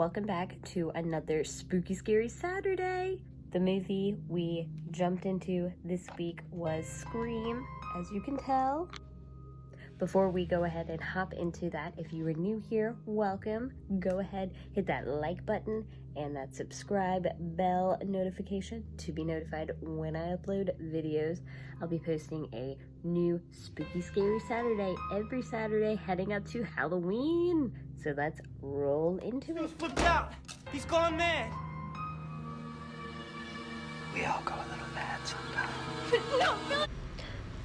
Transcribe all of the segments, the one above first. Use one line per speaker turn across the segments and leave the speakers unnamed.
welcome back to another spooky scary Saturday. The movie we jumped into this week was Scream, as you can tell. Before we go ahead and hop into that, if you are new here, welcome. Go ahead, hit that like button and that subscribe bell notification to be notified when I upload videos. I'll be posting a new spooky scary Saturday every Saturday heading up to Halloween. So let's roll into it.
He's flipped out. He's gone mad.
We all go a little mad sometimes.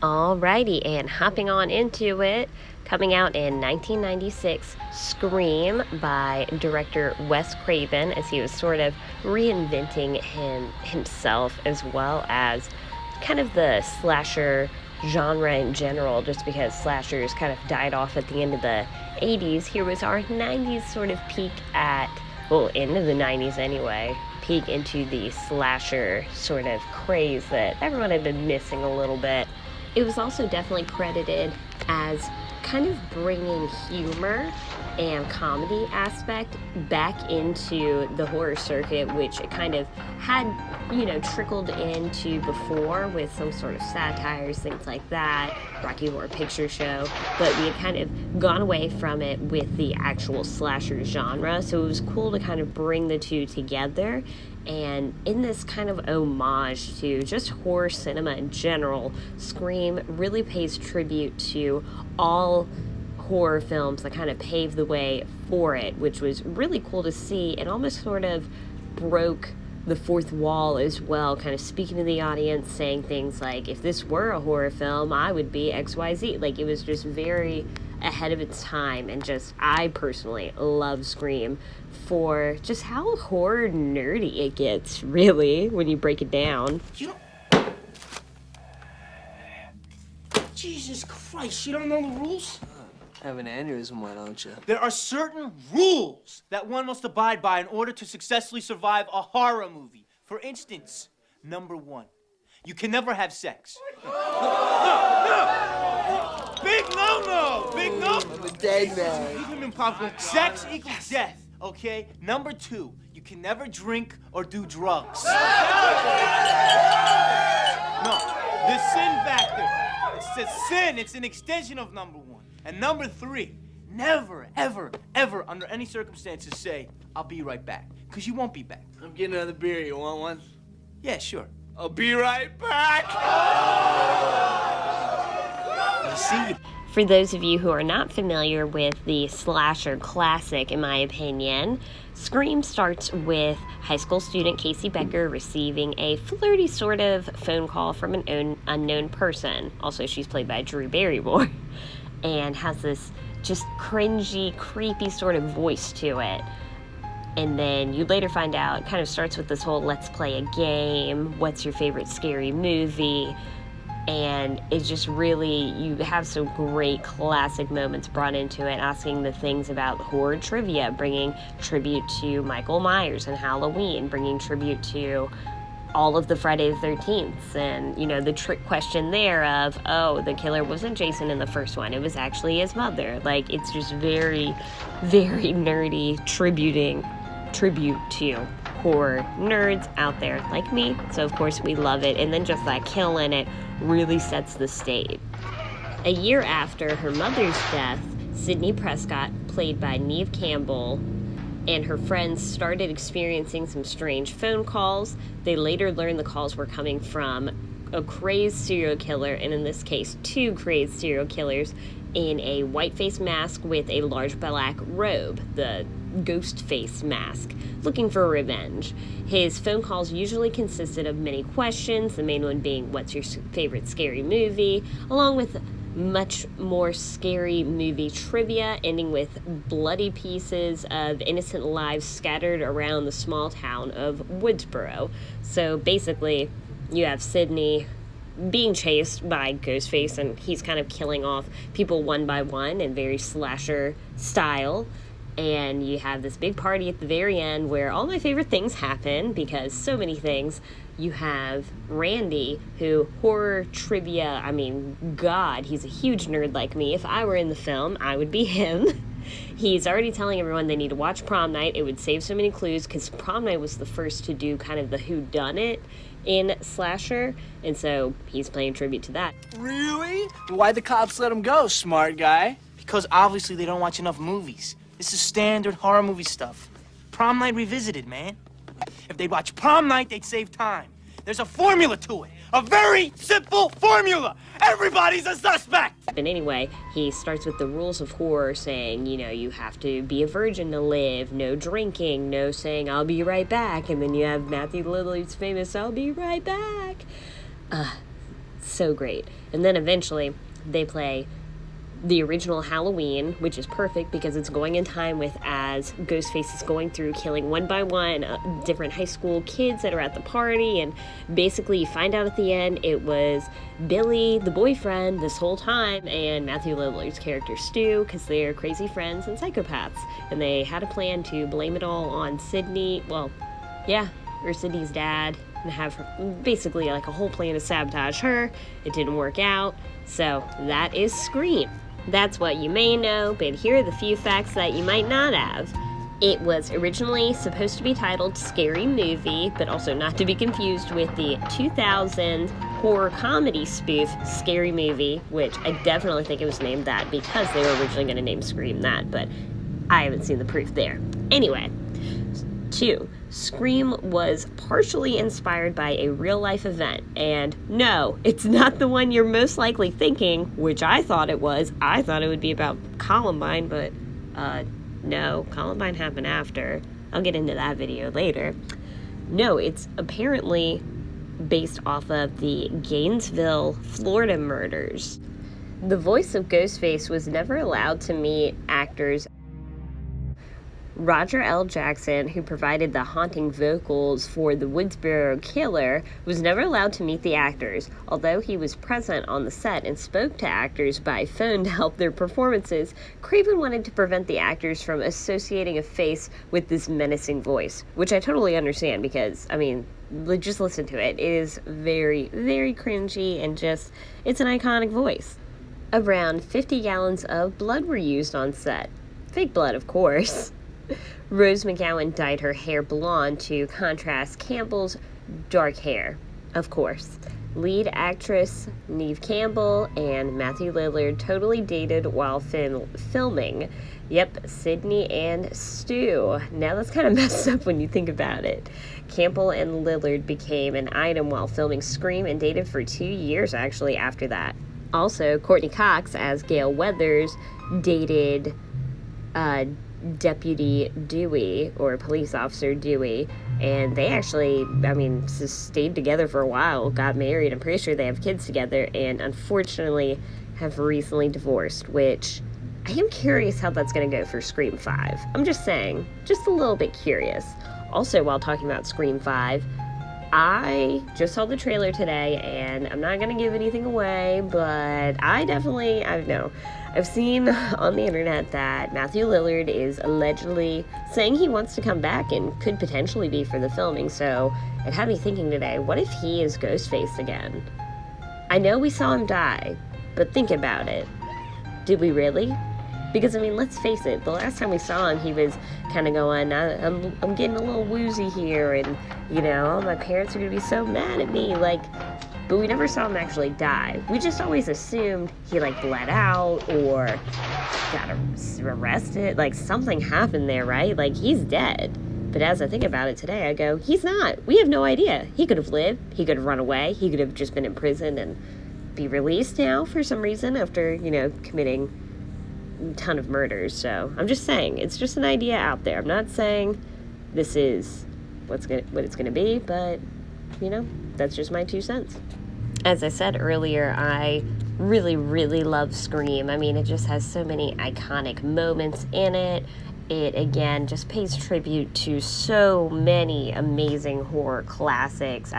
Alrighty, and hopping on into it, coming out in 1996, Scream by director Wes Craven, as he was sort of reinventing himself as well as kind of the slasher genre in general, just because slashers kind of died off at the end of the 80s. Here was our 90s sort of peak into the 90s anyway, peak into the slasher sort of craze that everyone had been missing a little bit. It was also definitely credited as kind of bringing humor and comedy aspect back into the horror circuit, which it kind of had, trickled into before with some sort of satires, things like that, Rocky Horror Picture Show, but we had kind of gone away from it with the actual slasher genre, so it was cool to kind of bring the two together. And in this kind of homage to just horror cinema in general, Scream really pays tribute to all horror films that kind of paved the way for it, which was really cool to see, and almost sort of broke the fourth wall as well, kind of speaking to the audience, saying things like, if this were a horror film, I would be XYZ. Like, it was just very ahead of its time, and just, I personally love Scream for just how horror nerdy it gets, really, when you break it down.
Jesus Christ, you don't know the rules?
Have an aneurysm, why don't you?
There are certain rules that one must abide by in order to successfully survive a horror movie. For instance, number 1, you can never have sex. No! Big no-no! Big no!
I'm a dead man.
Even in popcorn, sex equals death, okay? Number 2, you can never drink or do drugs. No, the sin factor. It's a sin. It's an extension of number 1. And number 3, never, ever, ever, under any circumstances say, I'll be right back. Because you won't be back.
I'm getting another beer. You want one?
Yeah, sure.
I'll be right back.
You see?
For those of you who are not familiar with the slasher classic, in my opinion, Scream starts with high school student Casey Becker receiving a flirty sort of phone call from an unknown person. Also, she's played by Drew Barrymore. And has this just cringy, creepy sort of voice to it. And then you later find out, it kind of starts with this whole let's play a game, what's your favorite scary movie, and it's just really, you have some great classic moments brought into it, asking the things about horror trivia, bringing tribute to Michael Myers and Halloween, bringing tribute to all of the Friday the 13th, and, the trick question there of, oh, the killer wasn't Jason in the first one, it was actually his mother. Like, it's just very, very nerdy tribute to horror nerds out there like me, so of course we love it, and then just that kill in it really sets the stage. A year after her mother's death, Sidney Prescott, played by Neve Campbell, and her friends started experiencing some strange phone calls. They later learned the calls were coming from a crazed serial killer, and in this case, 2 crazed serial killers in a white face mask with a large black robe, the ghost face mask, looking for revenge. His phone calls usually consisted of many questions, the main one being, what's your favorite scary movie, along with much more scary movie trivia, ending with bloody pieces of innocent lives scattered around the small town of Woodsboro. So basically, you have Sydney being chased by Ghostface, and he's kind of killing off people one by one in very slasher style. And you have this big party at the very end where all my favorite things happen, because so many things. You have Randy, who, horror trivia, God, he's a huge nerd like me. If I were in the film, I would be him. He's already telling everyone they need to watch Prom Night. It would save so many clues, because Prom Night was the first to do kind of the whodunit in slasher, and so he's paying tribute to that.
Really? Why'd the cops let him go, smart guy?
Because obviously they don't watch enough movies. This is standard horror movie stuff. Prom Night revisited, man. If they'd watch Prom Night, they'd save time. There's a formula to it. A very simple formula. Everybody's a suspect.
But anyway, he starts with the rules of horror, saying, you know, you have to be a virgin to live, no drinking, no saying, I'll be right back. And then you have Matthew Lillard's famous, I'll be right back. So great. And then eventually they play the original Halloween, which is perfect because it's going in time with as Ghostface is going through killing one by one different high school kids that are at the party, and basically you find out at the end it was Billy, the boyfriend, this whole time, and Matthew Lillard's character Stu, because they're crazy friends and psychopaths, and they had a plan to blame it all on Sydney, or Sydney's dad, and have her, basically like a whole plan to sabotage her. It didn't work out, so that is Scream. That's what you may know, but here are the few facts that you might not have. It was originally supposed to be titled Scary Movie, but also not to be confused with the 2000 horror comedy spoof Scary Movie, which I definitely think it was named that because they were originally going to name Scream that, but I haven't seen the proof there. Anyway, 2. Scream was partially inspired by a real-life event, and no, it's not the one you're most likely thinking, which I thought it was. I thought it would be about Columbine, but no, Columbine happened after. I'll get into that video later. No, it's apparently based off of the Gainesville, Florida murders. The voice of Ghostface was never allowed to meet actors. Roger L. Jackson, who provided the haunting vocals for the Woodsboro Killer, was never allowed to meet the actors, although he was present on the set and spoke to actors by phone to help their performances. Craven wanted to prevent the actors from associating a face with this menacing voice, which I totally understand because, I mean, just listen to it. It is very, very cringy and just, it's an iconic voice. Around 50 gallons of blood were used on set. Fake blood, of course. Rose McGowan dyed her hair blonde to contrast Campbell's dark hair, of course. Lead actress Neve Campbell and Matthew Lillard totally dated while filming. Yep, Sydney and Stu. Now that's kind of messed up when you think about it. Campbell and Lillard became an item while filming Scream and dated for 2 years actually after that. Also, Courtney Cox as Gail Weathers dated Deputy Dewey, or police officer Dewey, and they actually, stayed together for a while, got married. I'm pretty sure they have kids together, and unfortunately have recently divorced, which I am curious how that's going to go for Scream 5. I'm just saying, just a little bit curious. Also, while talking about Scream 5, I just saw the trailer today, and I'm not going to give anything away, but I've seen on the internet that Matthew Lillard is allegedly saying he wants to come back and could potentially be for the filming, so it had me thinking today, what if he is Ghostface again? I know we saw him die, but think about it. Did we really? Because, let's face it, the last time we saw him, he was kind of going, I'm getting a little woozy here, and, my parents are going to be so mad at me, but we never saw him actually die. We just always assumed he, bled out, or got arrested, something happened there, right? He's dead. But as I think about it today, I go, he's not. We have no idea. He could have lived, he could have run away, he could have just been in prison and be released now for some reason after, committing ton of murders. So I'm just saying, it's just an idea out there. I'm not saying this is what it's gonna be, but that's just my 2 cents. As I said earlier, I really, really love Scream. It just has so many iconic moments in it. It again just pays tribute to so many amazing horror classics.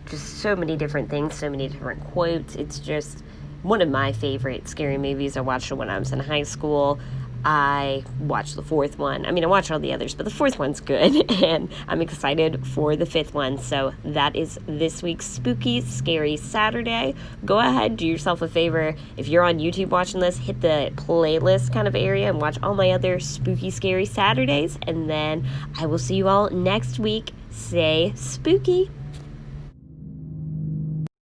Just so many different things, so many different quotes. It's just one of my favorite scary movies. I watched it when I was in high school. I watched the fourth one. I mean, I watched all the others, but the fourth one's good, and I'm excited for the fifth one. So that is this week's Spooky Scary Saturday. Go ahead, do yourself a favor. If you're on YouTube watching this, hit the playlist kind of area and watch all my other Spooky Scary Saturdays, and then I will see you all next week. Stay spooky.